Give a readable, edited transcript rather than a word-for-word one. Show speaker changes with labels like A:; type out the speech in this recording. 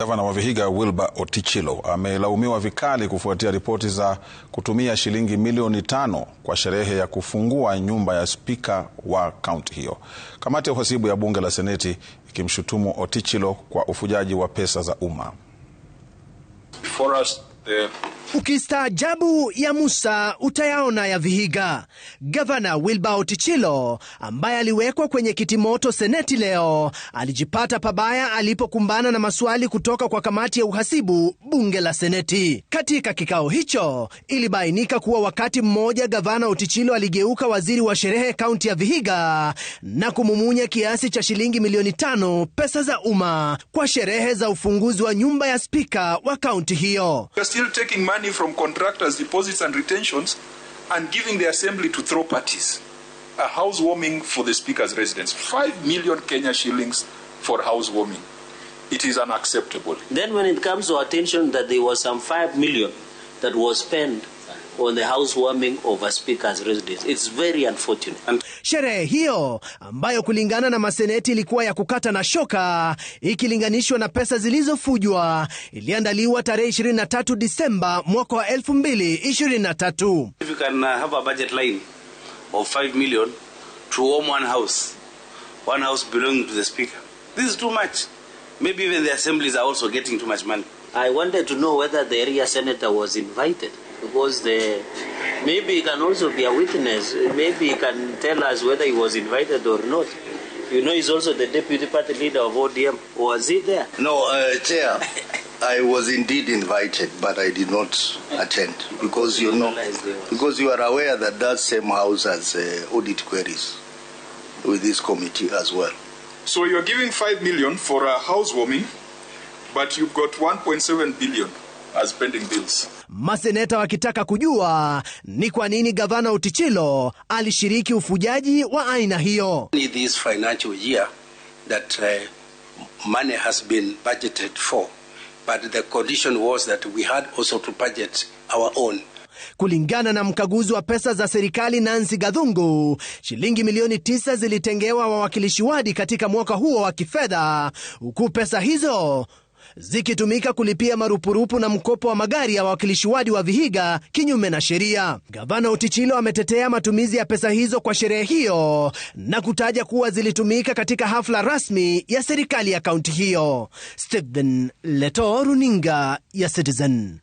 A: Gavana wa Vihiga Wilbur Otichilo amelaumiwa vikali kufuatia ripoti za kutumia shilingi milioni 5 kwa sherehe ya kufungua nyumba ya spika wa kaunti hiyo. Kamati ya uhasibu ya bunge la Seneti ikimshutumu Otichilo kwa ufujaji wa pesa za umma.
B: Ukistaajabu ya Musa utayaona ya Vihiga. Gavana Wilbur Otichilo ambaye aliwekwa kwenye kiti moto Seneti leo alijipata pabaya alipokumbana na maswali kutoka kwa kamati ya uhasibu bunge la Seneti. Katika kikao hicho ilibainika kuwa wakati mmoja Gavana Otichilo aligeuka waziri wa sherehe kaunti ya Vihiga na kumumunya kiasi cha shilingi milioni 5 pesa za umma kwa sherehe za ufunguzi wa nyumba ya spika wa kaunti hiyo.
C: Money from contractors, deposits and retentions and giving the assembly to throw parties. A housewarming for the speaker's residence. 5 million Kenya shillings for housewarming. It is unacceptable.
D: Then when it comes to attention that there was some 5 million that was spent on the housewarming of a speaker's residence, it's very unfortunate.
B: Sherehe hiyo ambayo kulingana na maseneti ilikuwa ya kukata na shoka ikilinganishwa na pesa zilizofujwa iliandaliwa tarehe 23 Disemba mwaka wa 2023.
E: If you can have a budget line of 5 million to warm one house belonging to the speaker, this is too much. Maybe even the assemblies are also getting too much money.
D: I wanted to know whether the area senator was invited, because maybe he can also be a witness. Maybe he can tell us whether he was invited or not. You know, he's also the deputy party leader of ODM. Was he there?
F: No, Chair, I was indeed invited, but I did not attend because you are aware that that same house has audit queries with this committee as well.
C: So you're giving 5 million for a housewarming, but you've got 1.7 billion as pending bills.
B: Maseneta wakitaka kujua ni kwa nini Gavana Otichilo alishiriki ufujaji wa aina hiyo.
E: In this financial year that money has been budgeted for, but the condition was that we had also to budget our own.
B: Kulingana na mkaguzi wa pesa za serikali Nancy Gathungu, shilingi milioni 9 zilitengewa wawakilishi wadi katika mwaka huo wa kifedha, huku pesa hizo zikitumika kulipia marupurupu na mkopo wa magari ya wawakilishi wadi wa Vihiga kinyume na sheria. Gavana Otichilo ametetea matumizi ya pesa hizo kwa sherehe hiyo na kutaja kuwa zilitumika katika hafla rasmi ya serikali ya kaunti hiyo. Stephen Leto, runinga ya Citizen.